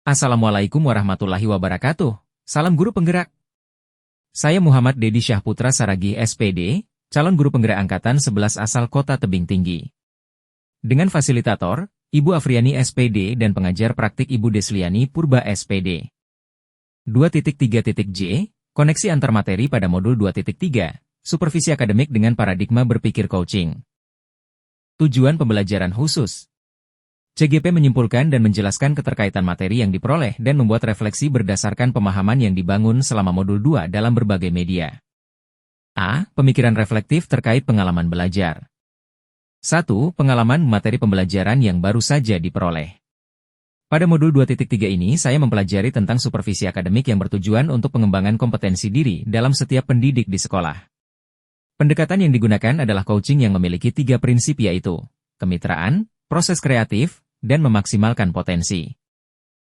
Assalamualaikum warahmatullahi wabarakatuh. Salam guru penggerak. Saya Muhammad Dedi Syahputra Saragi SPD, calon guru penggerak angkatan 11 asal Kota Tebing Tinggi. Dengan fasilitator, Ibu Afriani SPD dan pengajar praktik Ibu Desliani Purba SPD. 2.3.J, koneksi antar materi pada modul 2.3, supervisi akademik dengan paradigma berpikir coaching. Tujuan pembelajaran khusus. CGP menyimpulkan dan menjelaskan keterkaitan materi yang diperoleh dan membuat refleksi berdasarkan pemahaman yang dibangun selama modul 2 dalam berbagai media. A. Pemikiran reflektif terkait pengalaman belajar. 1. Pengalaman materi pembelajaran yang baru saja diperoleh. Pada modul 2.3 ini saya mempelajari tentang supervisi akademik yang bertujuan untuk pengembangan kompetensi diri dalam setiap pendidik di sekolah. Pendekatan yang digunakan adalah coaching yang memiliki 3 prinsip yaitu kemitraan, proses kreatif, dan memaksimalkan potensi.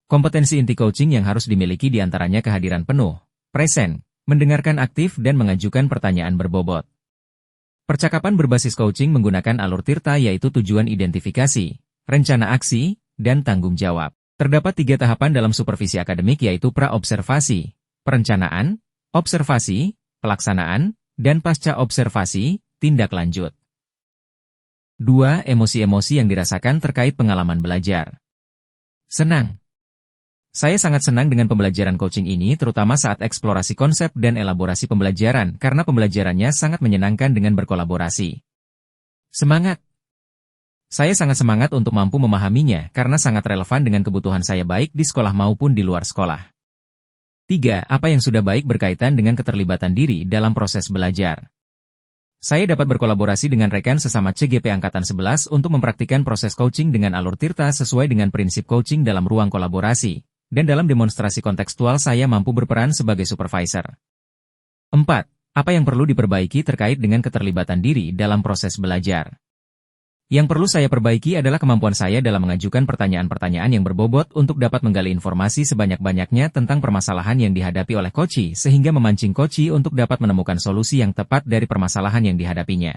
Kompetensi inti coaching yang harus dimiliki diantaranya kehadiran penuh, present, mendengarkan aktif dan mengajukan pertanyaan berbobot. Percakapan berbasis coaching menggunakan alur Tirta yaitu tujuan identifikasi, rencana aksi, dan tanggung jawab. Terdapat 3 tahapan dalam supervisi akademik yaitu pra-observasi, perencanaan, observasi, pelaksanaan, dan pasca observasi, tindak lanjut. 2. Emosi-emosi yang dirasakan terkait pengalaman belajar. Senang. Saya sangat senang dengan pembelajaran coaching ini terutama saat eksplorasi konsep dan elaborasi pembelajaran karena pembelajarannya sangat menyenangkan dengan berkolaborasi. Semangat. Saya sangat semangat untuk mampu memahaminya karena sangat relevan dengan kebutuhan saya baik di sekolah maupun di luar sekolah. 3. Apa yang sudah baik berkaitan dengan keterlibatan diri dalam proses belajar. Saya dapat berkolaborasi dengan rekan sesama CGP Angkatan 11 untuk mempraktikkan proses coaching dengan alur Tirta sesuai dengan prinsip coaching dalam ruang kolaborasi, dan dalam demonstrasi kontekstual saya mampu berperan sebagai supervisor. 4. Apa yang perlu diperbaiki terkait dengan keterlibatan diri dalam proses belajar? Yang perlu saya perbaiki adalah kemampuan saya dalam mengajukan pertanyaan-pertanyaan yang berbobot untuk dapat menggali informasi sebanyak-banyaknya tentang permasalahan yang dihadapi oleh coachee sehingga memancing coachee untuk dapat menemukan solusi yang tepat dari permasalahan yang dihadapinya.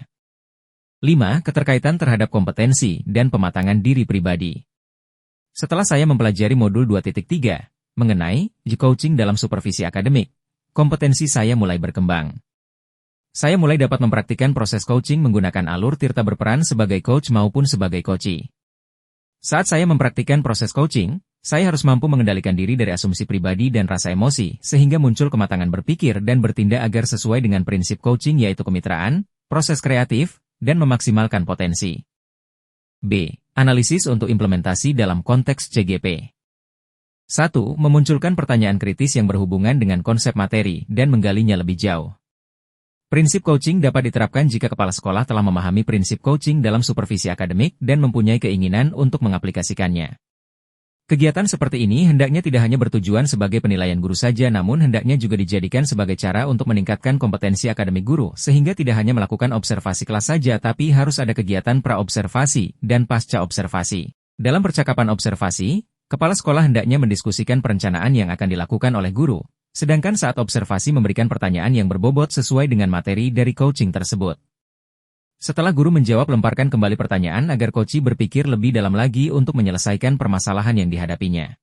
5. Keterkaitan terhadap kompetensi dan pematangan diri pribadi. Setelah saya mempelajari modul 2.3 mengenai coaching dalam supervisi akademik, kompetensi saya mulai berkembang. Saya mulai dapat mempraktikkan proses coaching menggunakan alur Tirta berperan sebagai coach maupun sebagai coachee. Saat saya mempraktikkan proses coaching, saya harus mampu mengendalikan diri dari asumsi pribadi dan rasa emosi, sehingga muncul kematangan berpikir dan bertindak agar sesuai dengan prinsip coaching yaitu kemitraan, proses kreatif, dan memaksimalkan potensi. B. Analisis untuk implementasi dalam konteks CGP. 1. Memunculkan pertanyaan kritis yang berhubungan dengan konsep materi dan menggalinya lebih jauh. Prinsip coaching dapat diterapkan jika kepala sekolah telah memahami prinsip coaching dalam supervisi akademik dan mempunyai keinginan untuk mengaplikasikannya. Kegiatan seperti ini hendaknya tidak hanya bertujuan sebagai penilaian guru saja namun hendaknya juga dijadikan sebagai cara untuk meningkatkan kompetensi akademik guru sehingga tidak hanya melakukan observasi kelas saja tapi harus ada kegiatan pra-observasi dan pasca observasi. Dalam percakapan observasi, kepala sekolah hendaknya mendiskusikan perencanaan yang akan dilakukan oleh guru. Sedangkan saat observasi memberikan pertanyaan yang berbobot sesuai dengan materi dari coaching tersebut. Setelah guru menjawab lemparkan kembali pertanyaan agar coachee berpikir lebih dalam lagi untuk menyelesaikan permasalahan yang dihadapinya.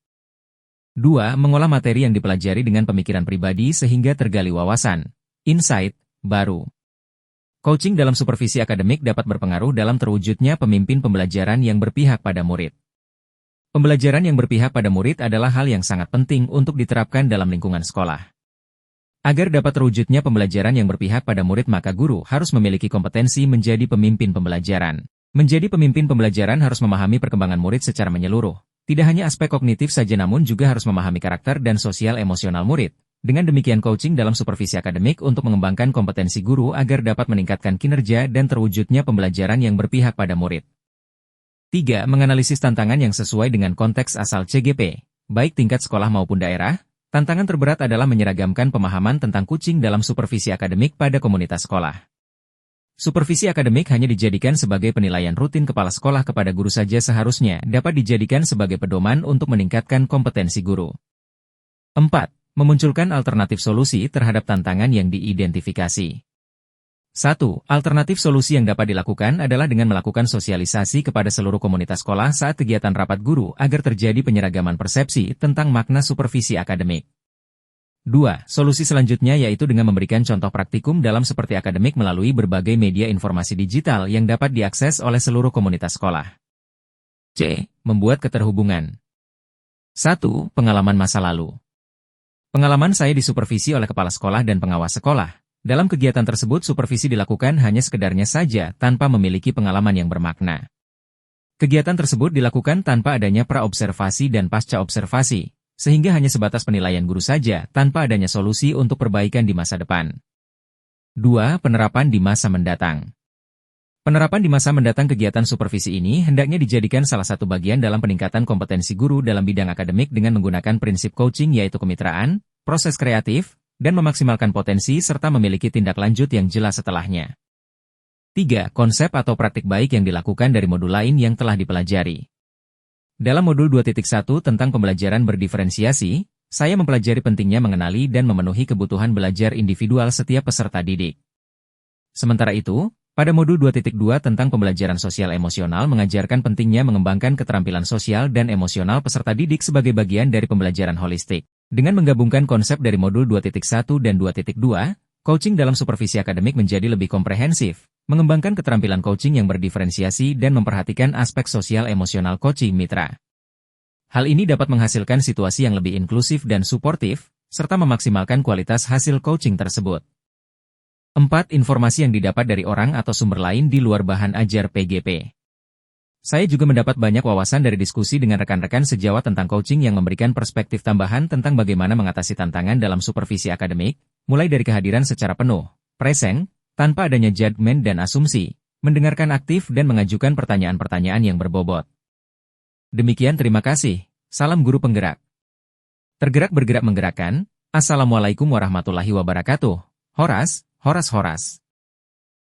2. Mengolah materi yang dipelajari dengan pemikiran pribadi sehingga tergali wawasan, insight, baru. Coaching dalam supervisi akademik dapat berpengaruh dalam terwujudnya pemimpin pembelajaran yang berpihak pada murid. Pembelajaran yang berpihak pada murid adalah hal yang sangat penting untuk diterapkan dalam lingkungan sekolah. Agar dapat terwujudnya pembelajaran yang berpihak pada murid maka guru harus memiliki kompetensi menjadi pemimpin pembelajaran. Menjadi pemimpin pembelajaran harus memahami perkembangan murid secara menyeluruh. Tidak hanya aspek kognitif saja namun juga harus memahami karakter dan sosial emosional murid. Dengan demikian coaching dalam supervisi akademik untuk mengembangkan kompetensi guru agar dapat meningkatkan kinerja dan terwujudnya pembelajaran yang berpihak pada murid. 3. Menganalisis tantangan yang sesuai dengan konteks asal CGP, baik tingkat sekolah maupun daerah. Tantangan terberat adalah menyeragamkan pemahaman tentang coaching dalam supervisi akademik pada komunitas sekolah. Supervisi akademik hanya dijadikan sebagai penilaian rutin kepala sekolah kepada guru saja seharusnya dapat dijadikan sebagai pedoman untuk meningkatkan kompetensi guru. 4. Memunculkan alternatif solusi terhadap tantangan yang diidentifikasi. 1. Alternatif solusi yang dapat dilakukan adalah dengan melakukan sosialisasi kepada seluruh komunitas sekolah saat kegiatan rapat guru agar terjadi penyeragaman persepsi tentang makna supervisi akademik. 2. Solusi selanjutnya yaitu dengan memberikan contoh praktikum dalam seperti akademik melalui berbagai media informasi digital yang dapat diakses oleh seluruh komunitas sekolah. C. Membuat keterhubungan. 1. Pengalaman masa lalu. Pengalaman saya disupervisi oleh kepala sekolah dan pengawas sekolah. Dalam kegiatan tersebut supervisi dilakukan hanya sekedarnya saja tanpa memiliki pengalaman yang bermakna. Kegiatan tersebut dilakukan tanpa adanya praobservasi dan pasca observasi, sehingga hanya sebatas penilaian guru saja tanpa adanya solusi untuk perbaikan di masa depan. 2. Penerapan di masa mendatang. Penerapan di masa mendatang kegiatan supervisi ini hendaknya dijadikan salah satu bagian dalam peningkatan kompetensi guru dalam bidang akademik dengan menggunakan prinsip coaching yaitu kemitraan, proses kreatif, dan memaksimalkan potensi serta memiliki tindak lanjut yang jelas setelahnya. 3. Konsep atau praktik baik yang dilakukan dari modul lain yang telah dipelajari. Dalam modul 2.1 tentang pembelajaran berdiferensiasi, saya mempelajari pentingnya mengenali dan memenuhi kebutuhan belajar individual setiap peserta didik. Sementara itu, pada modul 2.2 tentang pembelajaran sosial emosional mengajarkan pentingnya mengembangkan keterampilan sosial dan emosional peserta didik sebagai bagian dari pembelajaran holistik. Dengan menggabungkan konsep dari modul 2.1 dan 2.2, coaching dalam supervisi akademik menjadi lebih komprehensif, mengembangkan keterampilan coaching yang berdiferensiasi dan memperhatikan aspek sosial emosional coaching mitra. Hal ini dapat menghasilkan situasi yang lebih inklusif dan suportif, serta memaksimalkan kualitas hasil coaching tersebut. 4. Informasi yang didapat dari orang atau sumber lain di luar bahan ajar PGP. Saya juga mendapat banyak wawasan dari diskusi dengan rekan-rekan sejawat tentang coaching yang memberikan perspektif tambahan tentang bagaimana mengatasi tantangan dalam supervisi akademik, mulai dari kehadiran secara penuh, present, tanpa adanya judgement dan asumsi, mendengarkan aktif dan mengajukan pertanyaan-pertanyaan yang berbobot. Demikian terima kasih, salam guru penggerak. Tergerak bergerak menggerakkan, Assalamualaikum warahmatullahi wabarakatuh, Horas.